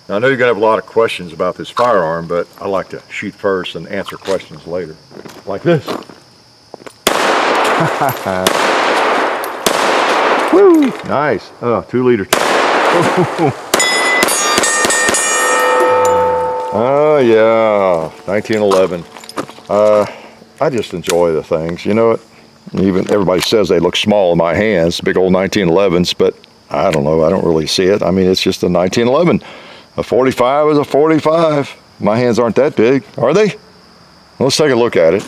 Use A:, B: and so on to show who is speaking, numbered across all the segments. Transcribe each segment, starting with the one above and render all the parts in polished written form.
A: Now, I know you're going to have a lot of questions about this firearm, but I like to shoot first and answer questions later. Like this. Woo! Nice. Oh, 2 liter. Oh, yeah. 1911. I just enjoy the things. You know what? Even everybody says they look small in my hands, big old 1911s, but I don't know. I don't really see it. I mean, it's just a 1911. A 45 is a 45. My hands aren't that big, are they? Let's take a look at it.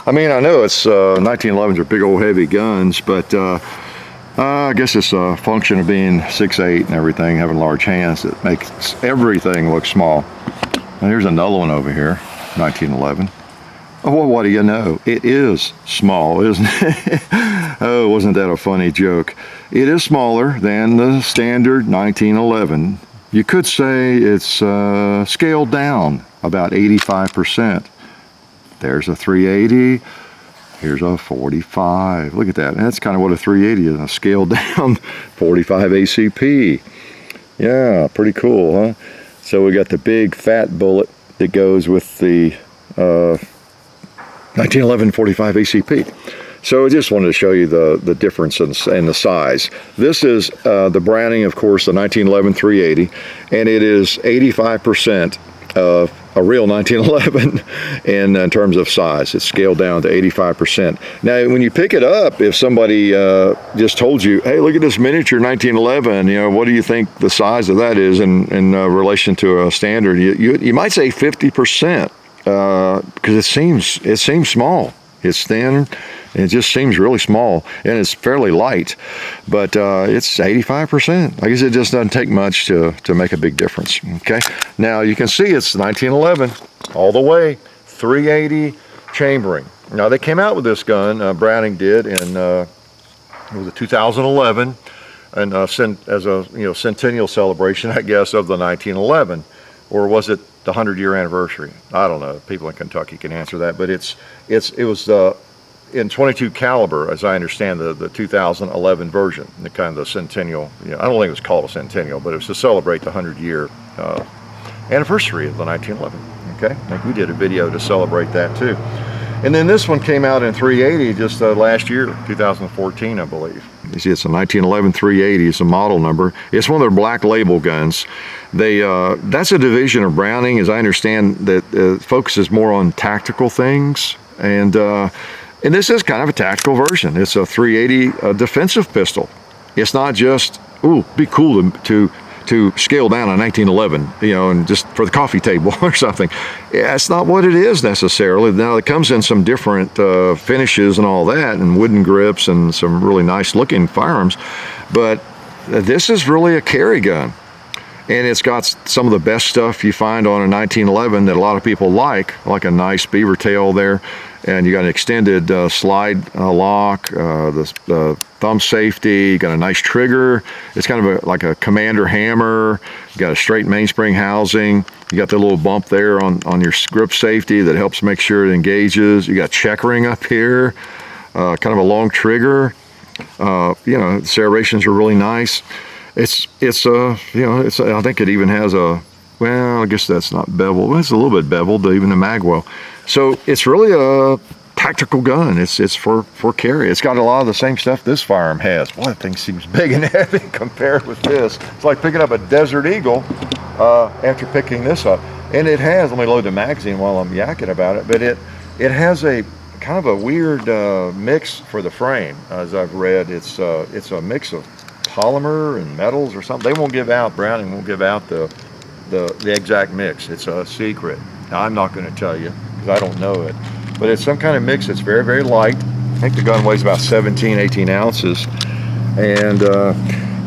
A: I mean, I know it's 1911s are big old heavy guns, but I guess it's a function of being 6'8" and everything, having large hands that makes everything look small. And here's another one over here, 1911. Oh, well, what do you know? It is small, isn't it? Oh, wasn't that a funny joke? It is smaller than the standard 1911. You could say it's scaled down about 85%. There's a 380. Here's a 45. Look at that. That's kind of what a 380 is, a scaled down 45 ACP. Yeah, pretty cool, huh? So we got the big fat bullet that goes with the 1911 45 ACP. So I just wanted to show you the difference in the size. This is the Browning, of course, the 1911 380, and it is 85% of a real 1911 in terms of size. It's scaled down to 85%. Now, when you pick it up, if somebody just told you, hey, look at this miniature 1911, you know, what do you think the size of that is in relation to a standard? You might say 50%, because it seems small. It's thin. It just seems really small, and it's fairly light, but it's 85%. I guess it just doesn't take much to make a big difference. Okay, now you can see it's 1911 all the way, 380 chambering. Now they came out with this gun, Browning did, in it was 2011, and as a centennial celebration, I guess, of the 1911, or was it the 100-year anniversary? I don't know. People in Kentucky can answer that, but it was in 22 caliber, as I understand the 2011 version, the kind of the centennial. I don't think it was called a centennial, but it was to celebrate the 100-year anniversary of the 1911. Okay, I think we did a video to celebrate that too. And then this one came out in 380 just last year, 2014, I believe. You see, it's a 1911 380. It's a model number. It's one of their black label guns. That's a division of Browning, as I understand, that focuses more on tactical things. And this is kind of a tactical version. It's a 380 defensive pistol. It's not just, ooh, be cool to scale down a 1911, and just for the coffee table or something. Yeah, that's not what it is necessarily. Now, it comes in some different finishes and all that, and wooden grips and some really nice looking firearms, but this is really a carry gun. And it's got some of the best stuff you find on a 1911 that a lot of people like a nice beaver tail there. And you got an extended slide lock, the thumb safety, you got a nice trigger. It's kind of like a commander hammer. You got a straight mainspring housing. You got the little bump there on your grip safety that helps make sure it engages. You got checkering up here, kind of a long trigger. The serrations are really nice. I think it even has well, I guess that's not beveled. Well, it's a little bit beveled, even the magwell. So it's really a tactical gun. It's for carry. It's got a lot of the same stuff this firearm has. Boy, that thing seems big and heavy compared with this. It's like picking up a Desert Eagle after picking this up. And it has, let me load the magazine while I'm yakking about it, but it has a kind of a weird mix for the frame. As I've read, it's a mix of polymer and metals or something. They won't give out, Browning won't give out the exact mix. It's a secret. Now, I'm not going to tell you because I don't know it, but it's some kind of mix that's very, very light. I think the gun weighs about 17, 18 ounces, and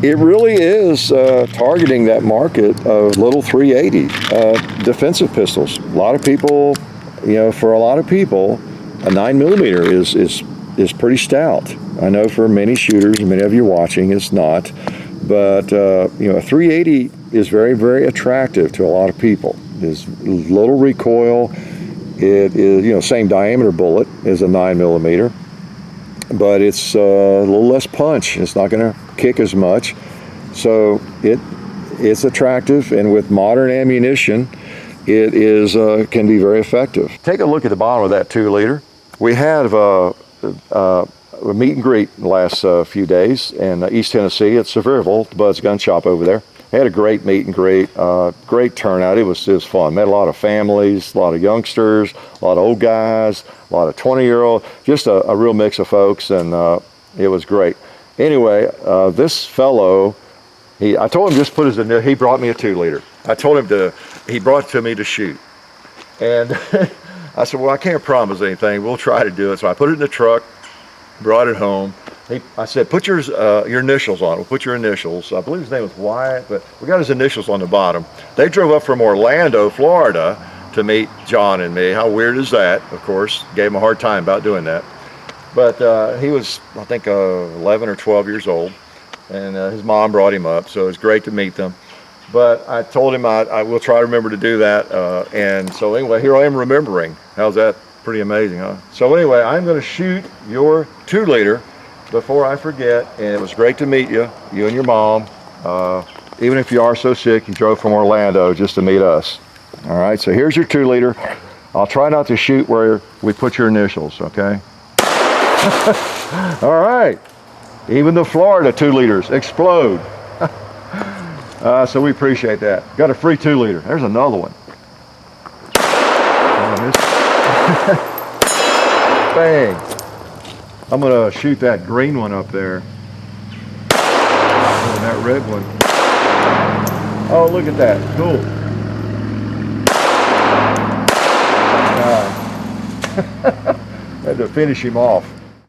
A: it really is targeting that market of little 380 defensive pistols. A lot of people, for a lot of people, a 9mm is pretty stout. I know for many shooters, many of you watching, it's not, but a 380 is very, very attractive to a lot of people. There's little recoil. It is, same diameter bullet as a 9mm, but it's a little less punch. It's not going to kick as much. So it's attractive, and with modern ammunition, it is can be very effective. Take a look at the bottom of that 2-liter. We had a meet and greet the last few days in East Tennessee at Sevierville, the Bud's Gun Shop over there. We had a great meet and greet, great turnout. It was fun. Met a lot of families, a lot of youngsters, a lot of old guys, a lot of 20-year-olds, just a real mix of folks, and it was great. Anyway, this fellow, I told him just put his initials. He brought me a 2-liter. I told him he brought it to me to shoot. And I said, well, I can't promise anything. We'll try to do it. So I put it in the truck, brought it home. I said, put your initials on it. We'll put your initials. I believe his name was Wyatt, but we got his initials on the bottom. They drove up from Orlando, Florida to meet John and me. How weird is that? Of course, gave him a hard time about doing that. But he was, I think, 11 or 12 years old, and his mom brought him up, so it was great to meet them. But I told him I will try to remember to do that, and so anyway, here I am remembering. How's that? Pretty amazing, huh? So anyway, I'm going to shoot your 2-liter before I forget, and it was great to meet you and your mom. Even if you are so sick, you drove from Orlando just to meet us. All right, so here's your 2-liter. I'll try not to shoot where we put your initials, okay? All right, even the Florida 2-liters explode. So we appreciate that. Got a free 2-liter. There's another one. Bang. I'm gonna shoot that green one up there. Oh, that red one. Oh, look at that. Cool. Had to finish him off.